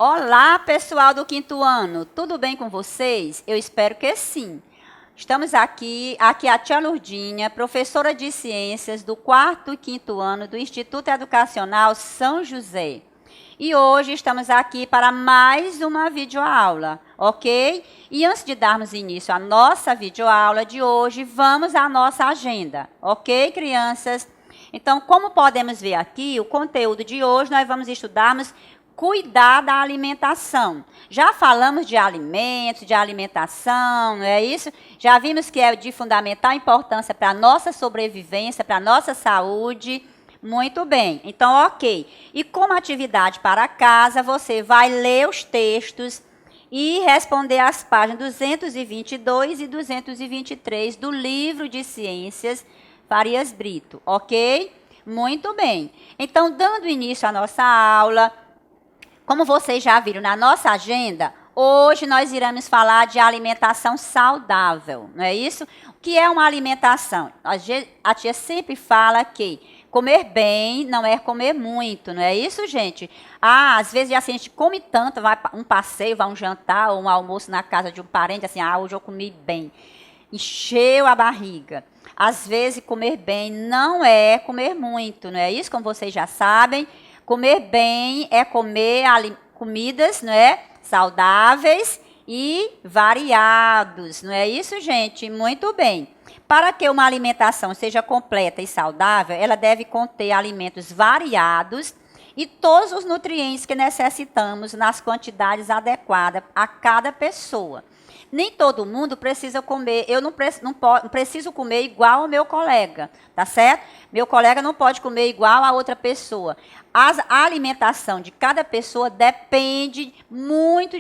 Olá, pessoal do quinto ano, tudo bem com vocês? Eu espero que sim. Estamos aqui é a tia Lourdinha, professora de ciências do quarto e quinto ano do Instituto Educacional São José. E hoje estamos aqui para mais uma videoaula, ok? E antes de darmos início à nossa videoaula de hoje, vamos à nossa agenda, ok, crianças? Então, como podemos ver aqui, o conteúdo de hoje nós vamos estudarmos cuidar da alimentação. Já falamos de alimentos, de alimentação, não é isso? Já vimos que é de fundamental importância para a nossa sobrevivência, para a nossa saúde. Muito bem, então ok. E como atividade para casa, você vai ler os textos e responder as páginas 222 e 223 do livro de Ciências Farias Brito, ok? Muito bem. Então, dando início à nossa aula, como vocês já viram na nossa agenda, hoje nós iremos falar de alimentação saudável, não é isso? O que é uma alimentação? A tia sempre fala que comer bem não é comer muito, não é isso, gente? Às vezes assim, a gente come tanto, vai um passeio, vai um jantar ou um almoço na casa de um parente, assim, hoje eu comi bem. Encheu a barriga. Às vezes comer bem não é comer muito, não é isso? Como vocês já sabem, comer bem é comer comidas, não é? Saudáveis e variados, não é isso, gente? Muito bem. Para que uma alimentação seja completa e saudável, ela deve conter alimentos variados e todos os nutrientes que necessitamos nas quantidades adequadas a cada pessoa. Nem todo mundo precisa comer, eu não preciso comer igual ao meu colega, tá certo? Meu colega não pode comer igual a outra pessoa. A alimentação de cada pessoa depende muito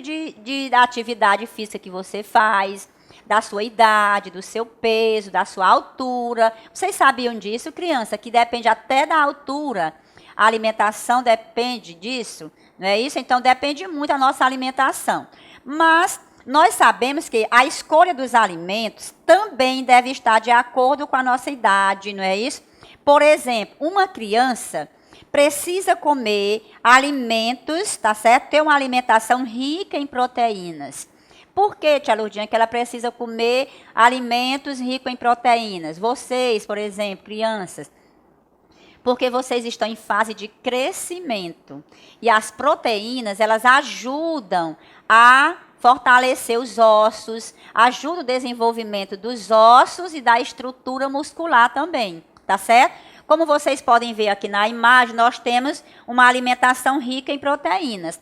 da atividade física que você faz, da sua idade, do seu peso, da sua altura. Vocês sabiam disso, criança? Que depende até da altura. A alimentação depende disso, não é isso? Então, depende muito da nossa alimentação. Mas nós sabemos que a escolha dos alimentos também deve estar de acordo com a nossa idade, não é isso? Por exemplo, uma criança precisa comer alimentos, tá certo? Ter uma alimentação rica em proteínas. Por que, tia Lourdinha, que ela precisa comer alimentos ricos em proteínas? Vocês, por exemplo, crianças, porque vocês estão em fase de crescimento. E as proteínas, elas ajudam a fortalecer os ossos, ajuda o desenvolvimento dos ossos e da estrutura muscular também, tá certo? Como vocês podem ver aqui na imagem, nós temos uma alimentação rica em proteínas.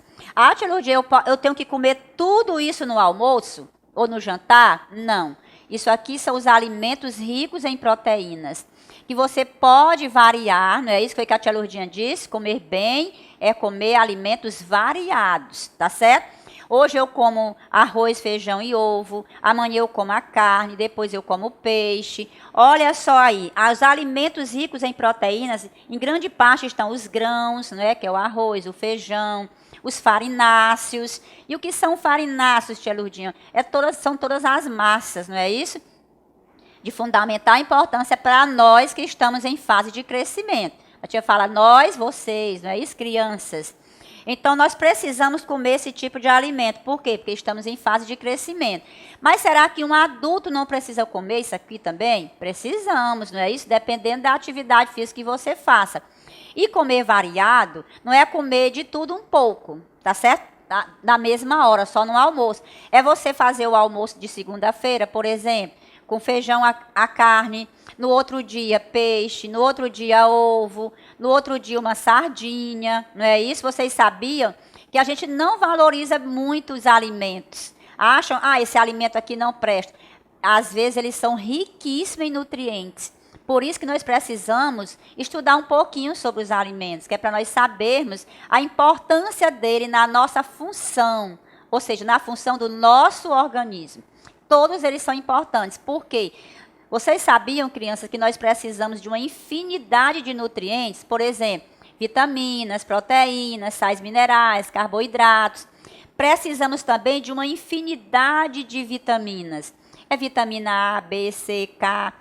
Tia Lourdinha, eu tenho que comer tudo isso no almoço ou no jantar? Não. Isso aqui são os alimentos ricos em proteínas, que você pode variar, não é isso que a tia Lourdinha disse? Comer bem é comer alimentos variados, tá certo? Hoje eu como arroz, feijão e ovo, amanhã eu como a carne, depois eu como peixe. Olha só aí, os alimentos ricos em proteínas, em grande parte estão os grãos, não é? Que é o arroz, o feijão, os farináceos. E o que são farináceos, tia Lourdinha? São todas as massas, não é isso? De fundamental importância para nós que estamos em fase de crescimento. A tia fala nós, vocês, não é isso, crianças? Então, nós precisamos comer esse tipo de alimento. Por quê? Porque estamos em fase de crescimento. Mas será que um adulto não precisa comer isso aqui também? Precisamos, não é isso? Dependendo da atividade física que você faça. E comer variado não é comer de tudo um pouco, tá certo? Na mesma hora, só no almoço. É você fazer o almoço de segunda-feira, por exemplo, com feijão a carne, no outro dia peixe, no outro dia ovo, no outro dia uma sardinha, não é isso? Vocês sabiam que a gente não valoriza muito os alimentos? Acham, esse alimento aqui não presta. Às vezes eles são riquíssimos em nutrientes. Por isso que nós precisamos estudar um pouquinho sobre os alimentos, que é para nós sabermos a importância dele na nossa função, ou seja, na função do nosso organismo. Todos eles são importantes. Por quê? Vocês sabiam, crianças, que nós precisamos de uma infinidade de nutrientes? Por exemplo, vitaminas, proteínas, sais minerais, carboidratos. Precisamos também de uma infinidade de vitaminas. É vitamina A, B, C, K,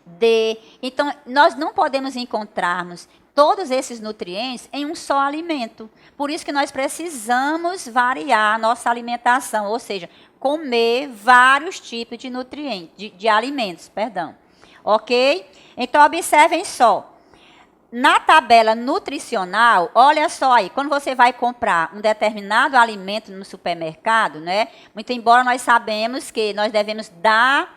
D. Então, nós não podemos encontrarmos todos esses nutrientes em um só alimento. Por isso que nós precisamos variar a nossa alimentação, ou seja, comer vários tipos de nutrientes, de alimentos, perdão. Ok? Então, observem só. Na tabela nutricional, olha só aí, quando você vai comprar um determinado alimento no supermercado, né? Muito embora nós sabemos que nós devemos dar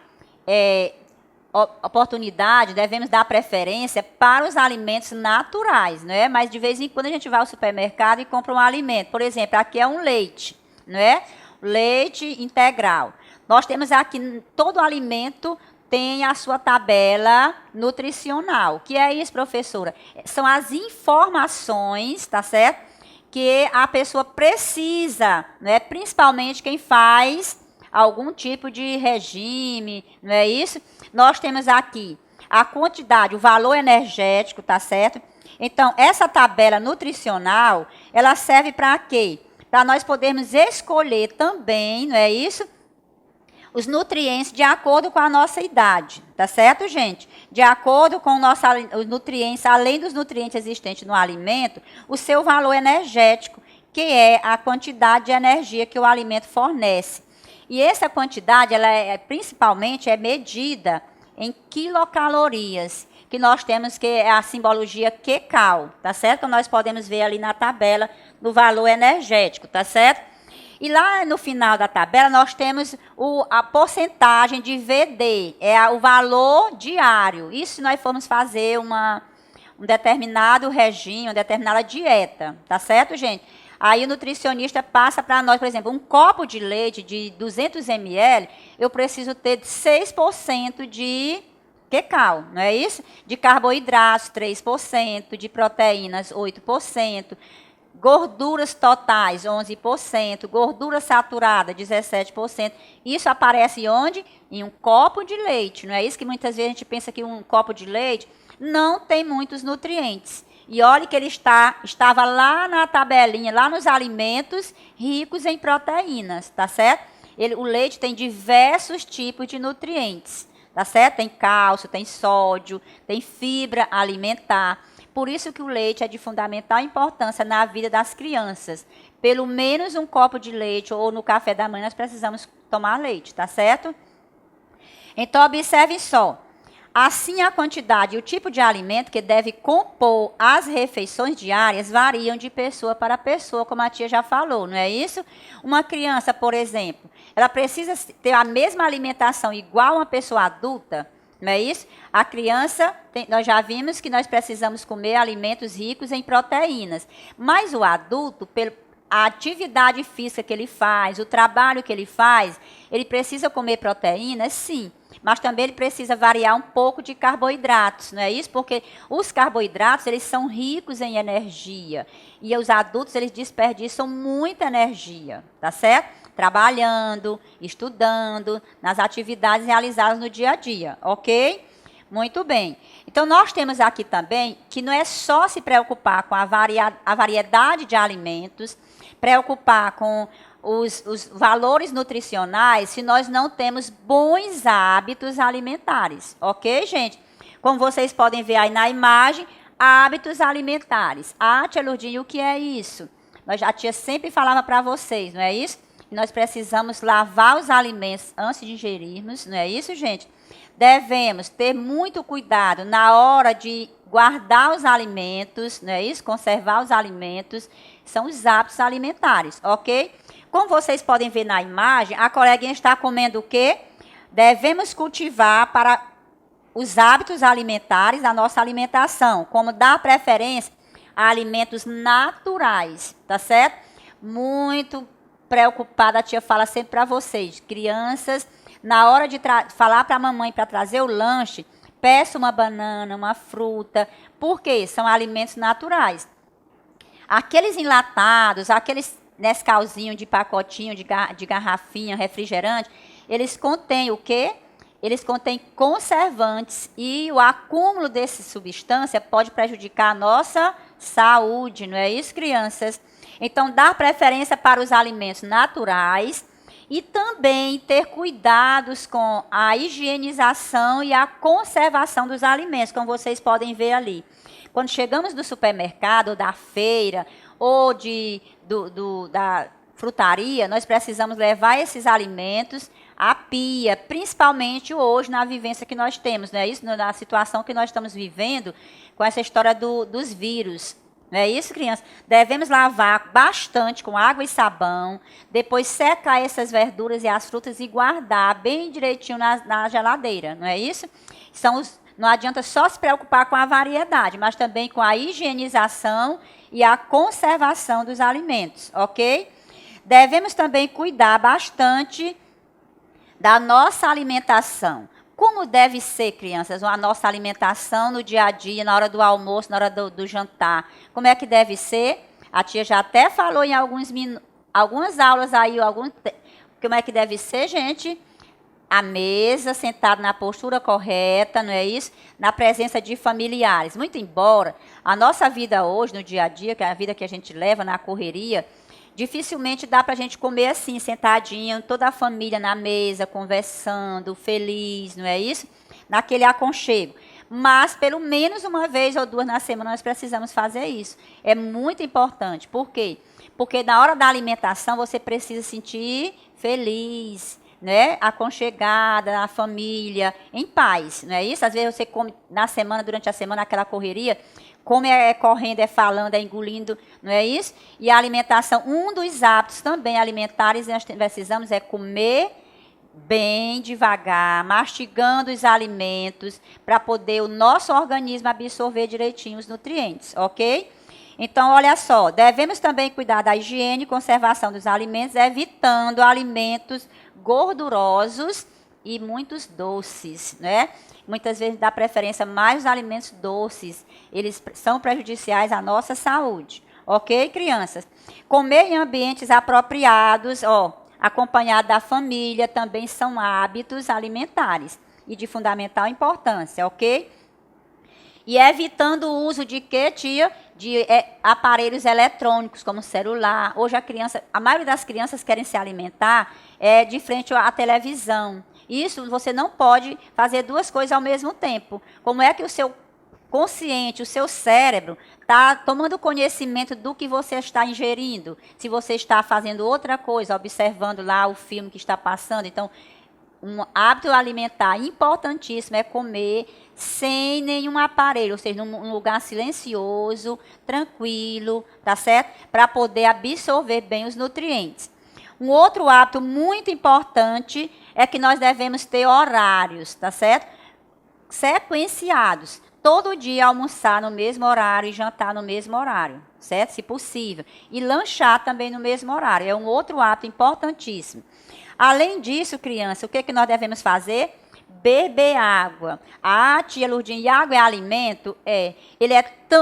oportunidade, devemos dar preferência para os alimentos naturais, né? Mas de vez em quando a gente vai ao supermercado e compra um alimento. Por exemplo, aqui é um leite, né? Leite integral. Nós temos aqui todo alimento tem a sua tabela nutricional. O que é isso, professora? São as informações, tá certo? Que a pessoa precisa, né? Principalmente quem faz algum tipo de regime, não é isso? Nós temos aqui a quantidade, o valor energético, tá certo? Então, essa tabela nutricional, ela serve para quê? Para nós podermos escolher também, não é isso? Os nutrientes de acordo com a nossa idade, tá certo, gente? De acordo com os nutrientes, além dos nutrientes existentes no alimento, o seu valor energético, que é a quantidade de energia que o alimento fornece. E essa quantidade, ela principalmente é medida em quilocalorias, que nós temos que é a simbologia QCal, tá certo? Nós podemos ver ali na tabela do valor energético, tá certo? E lá no final da tabela nós temos a porcentagem de VD, o valor diário. Isso se nós formos fazer um determinado regime, uma determinada dieta, tá certo, gente? Aí o nutricionista passa para nós, por exemplo, um copo de leite de 200 ml, eu preciso ter 6% de QCal, não é isso? De carboidratos, 3%, de proteínas, 8%. Gorduras totais, 11%. Gordura saturada, 17%. Isso aparece onde? Em um copo de leite. Não é isso que muitas vezes a gente pensa que um copo de leite não tem muitos nutrientes. E olha que ele estava lá na tabelinha, lá nos alimentos ricos em proteínas, tá certo? O leite tem diversos tipos de nutrientes, tá certo? Tem cálcio, tem sódio, tem fibra alimentar. Por isso que o leite é de fundamental importância na vida das crianças. Pelo menos um copo de leite ou no café da manhã nós precisamos tomar leite, tá certo? Então, observe só. Assim, a quantidade e o tipo de alimento que deve compor as refeições diárias variam de pessoa para pessoa, como a tia já falou, não é isso? Uma criança, por exemplo, ela precisa ter a mesma alimentação igual a uma pessoa adulta? Não é isso? A criança, nós já vimos que nós precisamos comer alimentos ricos em proteínas. Mas o adulto, a atividade física que ele faz, o trabalho que ele faz, ele precisa comer proteínas, sim. Mas também ele precisa variar um pouco de carboidratos, não é isso? Porque os carboidratos, eles são ricos em energia. E os adultos, eles desperdiçam muita energia, tá certo? Trabalhando, estudando, nas atividades realizadas no dia a dia, ok? Muito bem. Então, nós temos aqui também que não é só se preocupar com a variedade de alimentos, preocupar com os valores nutricionais, se nós não temos bons hábitos alimentares, ok, gente? Como vocês podem ver aí na imagem, hábitos alimentares. Ah, tia Lourdinha, o que é isso? A tia sempre falava para vocês, não é isso? Nós precisamos lavar os alimentos antes de ingerirmos, não é isso, gente? Devemos ter muito cuidado na hora de guardar os alimentos, não é isso? Conservar os alimentos, são os hábitos alimentares, ok? Como vocês podem ver na imagem, a coleguinha está comendo o quê? Devemos cultivar para os hábitos alimentares da nossa alimentação, como dar preferência a alimentos naturais, tá certo? Muito preocupada, a tia fala sempre para vocês, crianças, na hora de falar para a mamãe para trazer o lanche, peça uma banana, uma fruta, porque são alimentos naturais. Aqueles enlatados, aqueles Nescauzinho de pacotinho, de garrafinha, refrigerante, eles contêm o quê? Eles contêm conservantes e o acúmulo dessa substância pode prejudicar a nossa saúde, não é isso, crianças? Então, dar preferência para os alimentos naturais e também ter cuidados com a higienização e a conservação dos alimentos, como vocês podem ver ali. quando chegamos do supermercado, ou da feira, ou da frutaria, nós precisamos levar esses alimentos à pia, principalmente hoje na vivência que nós temos, não é isso? Na situação que nós estamos vivendo com essa história dos vírus. Não é isso, criança? Devemos lavar bastante com água e sabão, depois secar essas verduras e as frutas e guardar bem direitinho na geladeira, não é isso? Não adianta só se preocupar com a variedade, mas também com a higienização e a conservação dos alimentos, ok? Devemos também cuidar bastante da nossa alimentação. Como deve ser, crianças, a nossa alimentação no dia a dia, na hora do almoço, na hora do jantar? Como é que deve ser? A tia já até falou em algumas aulas aí, como é que deve ser, gente? A mesa, sentado na postura correta, não é isso? Na presença de familiares. Muito embora a nossa vida hoje, no dia a dia, que é a vida que a gente leva na correria, dificilmente dá para a gente comer assim, sentadinho, toda a família na mesa, conversando, feliz, não é isso? Naquele aconchego. Mas, pelo menos uma vez ou duas na semana, nós precisamos fazer isso. É muito importante. Por quê? Porque na hora da alimentação, você precisa sentir feliz, né? Aconchegada, na família, em paz, não é isso? Às vezes você come na semana, durante a semana, aquela correria, come correndo, falando, engolindo, não é isso? E a alimentação, um dos hábitos também alimentares que nós precisamos é comer bem devagar, mastigando os alimentos, para poder o nosso organismo absorver direitinho os nutrientes, ok? Então, olha só, devemos também cuidar da higiene e conservação dos alimentos, evitando alimentos gordurosos e muitos doces, né? Muitas vezes dá preferência mais aos alimentos doces. Eles são prejudiciais à nossa saúde. Ok, crianças? Comer em ambientes apropriados, acompanhado da família, também são hábitos alimentares e de fundamental importância, ok? E evitando o uso de quê, tia? De aparelhos eletrônicos, como celular. Hoje a maioria das crianças querem se alimentar de frente à televisão. Isso você não pode fazer duas coisas ao mesmo tempo. Como é que o seu consciente, o seu cérebro, está tomando conhecimento do que você está ingerindo? Se você está fazendo outra coisa, observando lá o filme que está passando. Então, um hábito alimentar importantíssimo é comer sem nenhum aparelho, ou seja, num lugar silencioso, tranquilo, tá certo? Para poder absorver bem os nutrientes. Um outro hábito muito importante é que nós devemos ter horários, tá certo? Sequenciados. Todo dia almoçar no mesmo horário e jantar no mesmo horário, certo? Se possível. E lanchar também no mesmo horário. É um outro hábito importantíssimo. Além disso, criança, o que nós devemos fazer? Beber água. Tia Lourdinha, e água é alimento?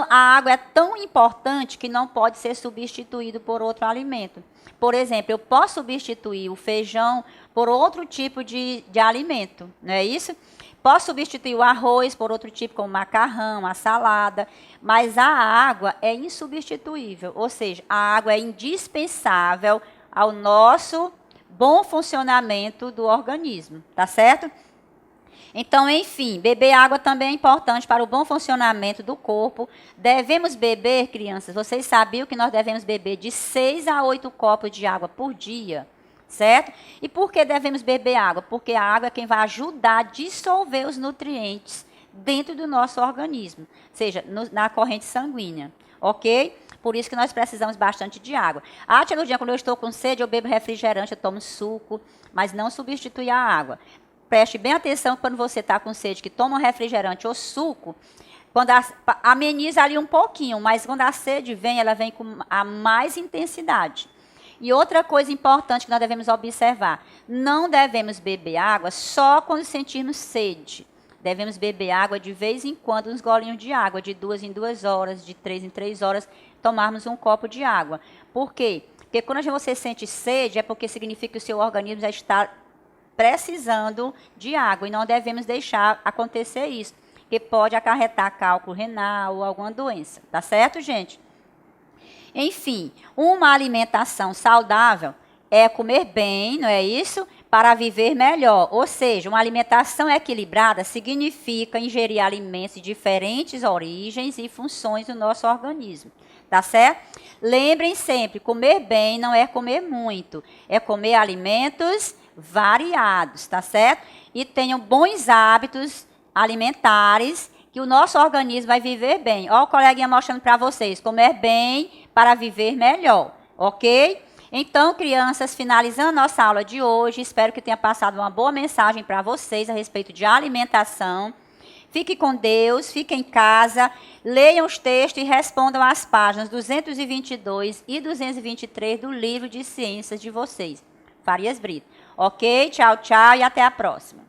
A água é tão importante que não pode ser substituído por outro alimento. Por exemplo, eu posso substituir o feijão por outro tipo de alimento, não é isso? Posso substituir o arroz por outro tipo, como macarrão, a salada, mas a água é insubstituível, ou seja, a água é indispensável ao nosso bom funcionamento do organismo, tá certo? Então, enfim, beber água também é importante para o bom funcionamento do corpo. Devemos beber, crianças, vocês sabiam que nós devemos beber de 6 a 8 copos de água por dia, certo? E por que devemos beber água? Porque a água é quem vai ajudar a dissolver os nutrientes dentro do nosso organismo, seja na corrente sanguínea, ok? Por isso que nós precisamos bastante de água. Tia Lourdinha, quando eu estou com sede, eu bebo refrigerante, eu tomo suco, mas não substitui a água. Preste bem atenção quando você está com sede, que toma um refrigerante ou suco, quando ameniza ali um pouquinho, mas quando a sede vem, ela vem com a mais intensidade. E outra coisa importante que nós devemos observar, não devemos beber água só quando sentirmos sede. Devemos beber água de vez em quando, uns golinhos de água, de 2 em 2 horas, de 3 em 3 horas, tomarmos um copo de água. Por quê? Porque quando você sente sede, é porque significa que o seu organismo já está precisando de água, e não devemos deixar acontecer isso, que pode acarretar cálculo renal ou alguma doença, tá certo, gente? Enfim, uma alimentação saudável é comer bem, não é isso? para viver melhor. Ou seja, uma alimentação equilibrada significa ingerir alimentos de diferentes origens e funções do nosso organismo. Tá certo? Lembrem sempre, comer bem não é comer muito, é comer alimentos variados, tá certo? E tenham bons hábitos alimentares, que o nosso organismo vai viver bem. Ó, o coleguinha mostrando para vocês, comer bem para viver melhor, ok? Então, crianças, finalizando nossa aula de hoje, espero que tenha passado uma boa mensagem para vocês a respeito de alimentação. Fique com Deus, fiquem em casa, leiam os textos e respondam as páginas 222 e 223 do livro de ciências de vocês. Farias Brito. Ok? Tchau, tchau e até a próxima.